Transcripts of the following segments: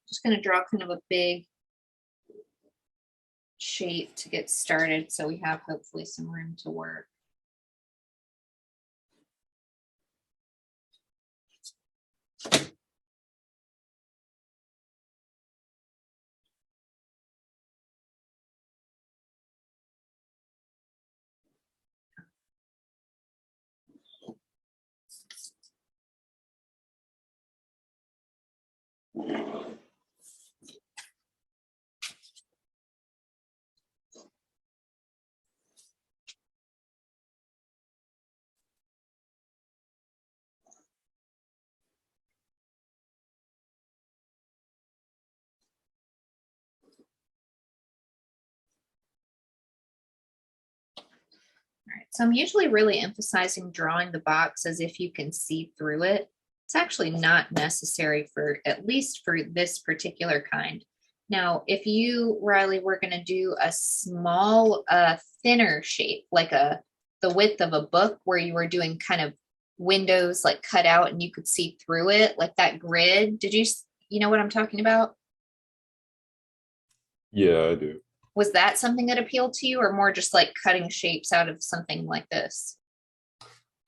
Just going to draw kind of a big shape to get started so we have hopefully some room to work. All right, so I'm usually really emphasizing drawing the box as if you can see through it. It's actually not necessary for, at least for this particular kind. Now, if you, Riley, were going to do a small, thinner shape, like the width of a book where you were doing kind of windows like cut out and you could see through it, like that grid, you know what I'm talking about? Yeah, I do. Was that something that appealed to you, or more just like cutting shapes out of something like this?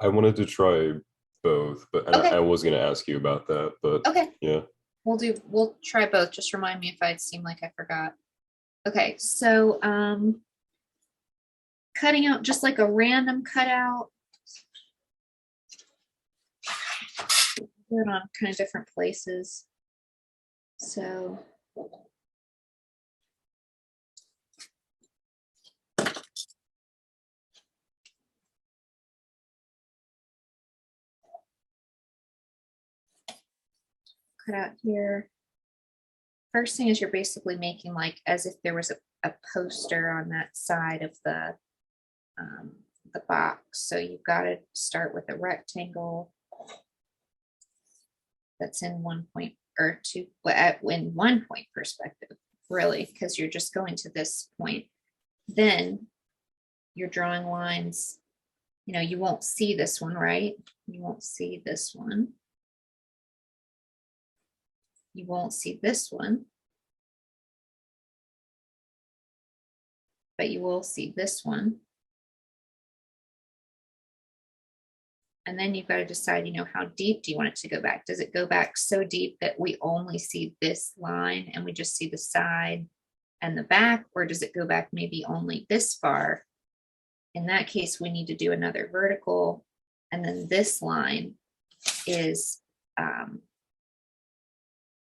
I wanted to try both, but and I Okay, was gonna ask you about that, but okay. yeah. We'll try both. Just remind me if I seem like I forgot. Okay, so cutting out just like a random cutout. Do it on kind of different places. So cut out here. First thing is you're basically making like as if there was a poster on that side of the box. So you've got to start with a rectangle that's in 1 point or two, in 1 point perspective, really, because you're just going to this point. Then you're drawing lines. You know, you won't see this one, right? You won't see this one. You won't see this one. But you will see this one. And then you've got to decide, you know, how deep do you want it to go back? Does it go back so deep that we only see this line and we just see the side and the back? Or does it go back maybe only this far? In that case, we need to do another vertical. And then this line is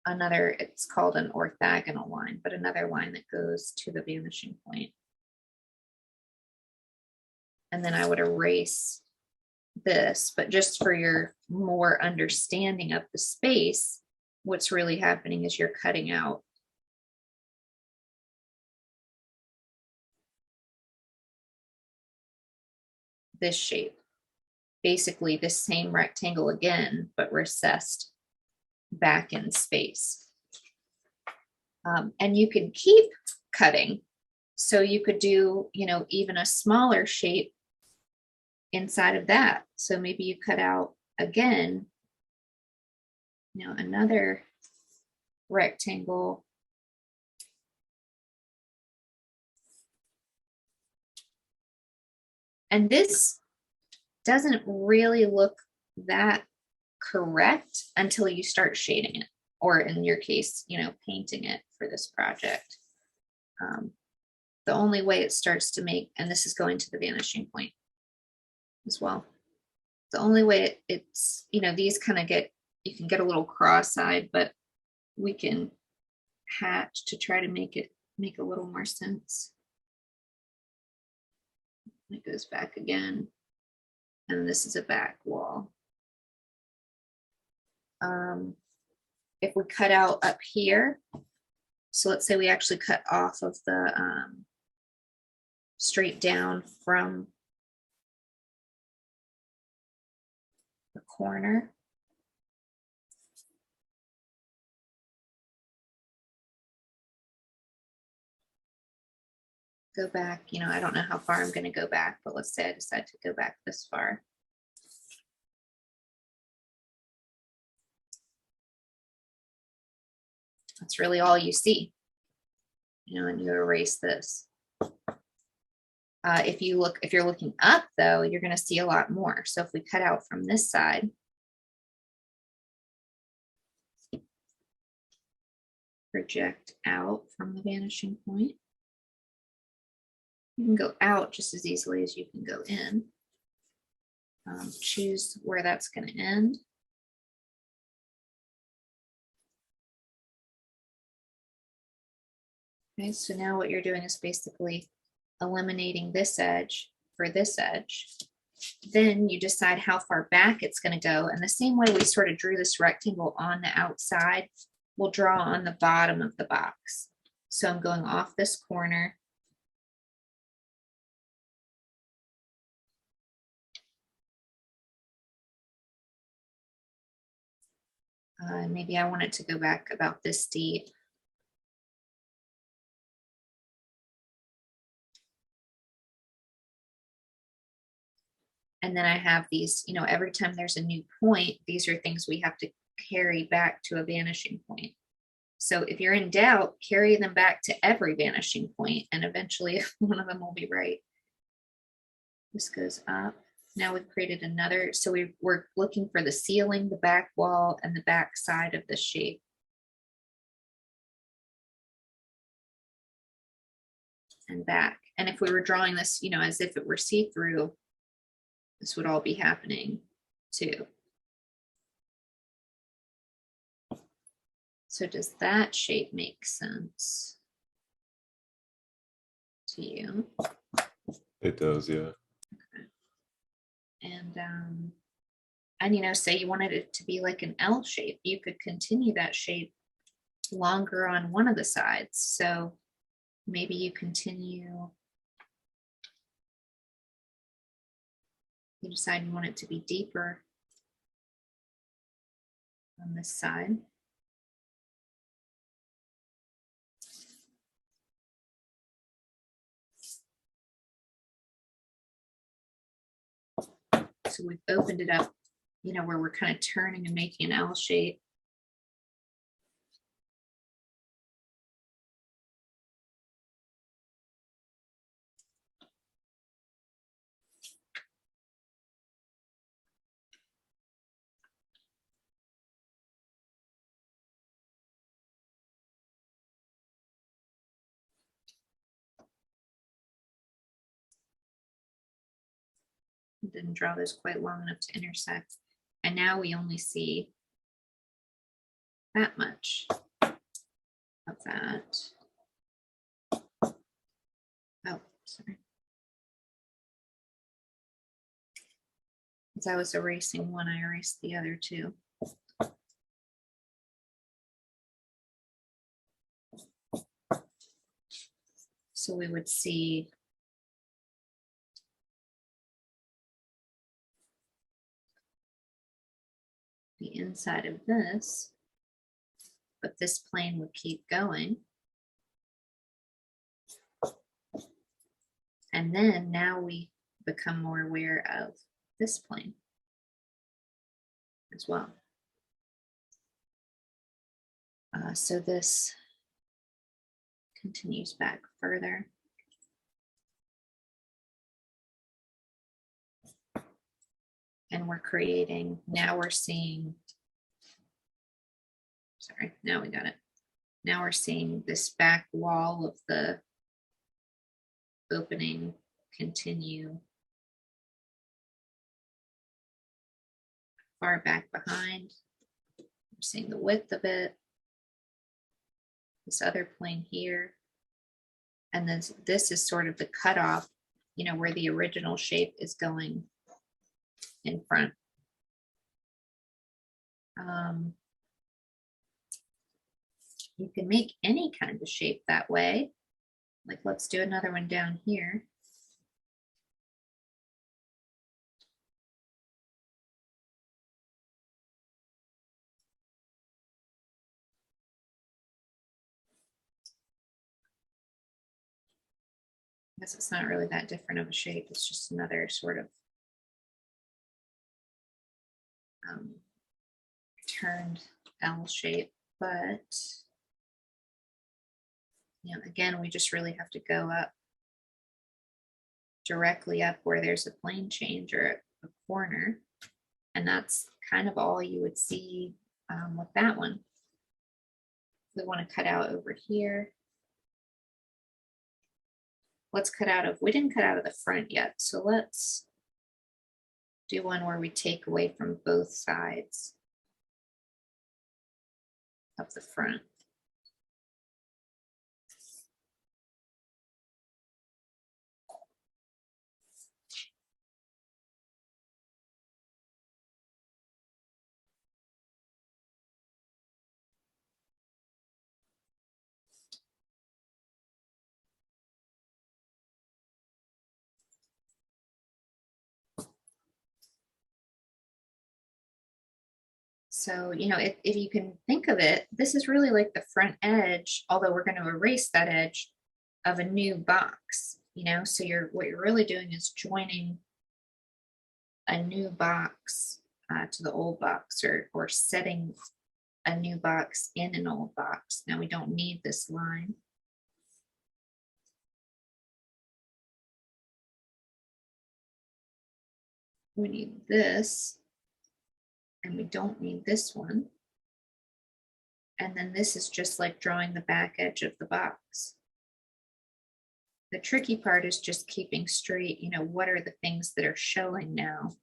another, it's called an orthogonal line, but another line that goes to the vanishing point. And then I would erase this, but just for your more understanding of the space, what's really happening is you're cutting out this shape, basically the same rectangle again, but recessed back in space. And you can keep cutting. So you could do, you know, even a smaller shape inside of that. So maybe you cut out again, you know, another rectangle. And this doesn't really look that correct until you start shading it, or in your case, you know, painting it for this project. The only way it starts to make, and this is going to the vanishing point as well. The only way it's, you know, these kind of get, you can get a little cross-eyed, but we can hatch to try to make it make a little more sense. It goes back again. And this is a back wall. If we cut out up here, so let's say we actually cut off of the straight down from the corner. Go back, you know, I don't know how far I'm going to go back, but let's say I decide to go back this far. That's really all you see. You know, and you erase this. If you're looking up though, you're going to see a lot more. So if we cut out from this side, project out from the vanishing point. You can go out just as easily as you can go in. Choose where that's going to end. Okay, so now what you're doing is basically eliminating this edge for this edge. Then you decide how far back it's going to go. And the same way we sort of drew this rectangle on the outside, we'll draw on the bottom of the box. So I'm going off this corner. Maybe I want it to go back about this deep. And then I have these, you know, every time there's a new point, these are things we have to carry back to a vanishing point. So if you're in doubt, carry them back to every vanishing point, and eventually one of them will be right. This goes up. Now we've created another. So we're looking for the ceiling, the back wall, and the back side of the shape. And back. And if we were drawing this, you know, as if it were see-through, this would all be happening too. So does that shape make sense to you? It does, yeah. And you know, say you wanted it to be like an L shape, you could continue that shape longer on one of the sides. So maybe you continue, you decide you want it to be deeper on this side. So we've opened it up, you know, where we're kind of turning and making an L shape. Didn't draw this quite long enough to intersect. And now we only see that much of that. Oh, sorry. As I was erasing one, I erased the other two. So we would see the inside of this, but this plane would keep going. And then now we become more aware of this plane as well. So this continues back further. And we're creating, now we're seeing, sorry, now we got it. Now we're seeing this back wall of the opening continue far back behind. We're seeing the width of it. This other plane here. And then this is sort of the cutoff, you know, where the original shape is going in front. You can make any kind of shape that way. Like, let's do another one down here. I guess it's not really that different of a shape. It's just another sort of turned L shape, but You know, again, we just really have to go up directly up where there's a plane change or a corner. And that's kind of all you would see with that one. We want to cut out over here. Let's cut out of, we didn't cut out of the front yet. So let's do one where we take away from both sides of the front. So, you know, if you can think of it, this is really like the front edge, although we're going to erase that edge of a new box, you know, so what you're really doing is joining a new box to the old box, or setting a new box in an old box. Now we don't need this line. We need this, and we don't need this one. And then this is just like drawing the back edge of the box. The tricky part is just keeping straight, you know, what are the things that are showing now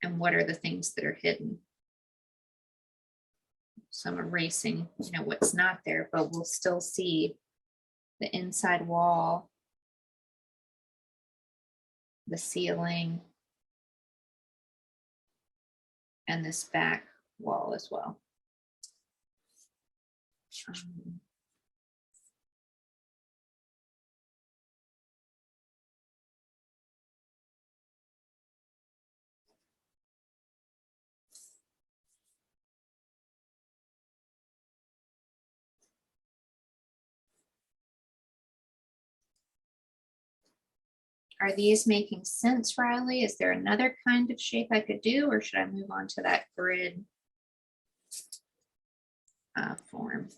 and what are the things that are hidden. So I'm erasing, you know, what's not there, but we'll still see the inside wall, the ceiling, and this back wall as well. Are these making sense, Riley? Is there another kind of shape I could do, or should I move on to that grid form?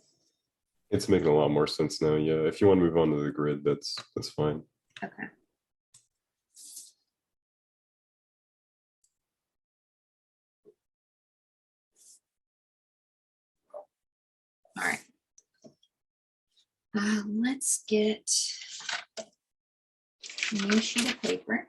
It's making a lot more sense now. Yeah, if you want to move on to the grid, that's fine. Okay. All right. Let's get a new sheet of paper.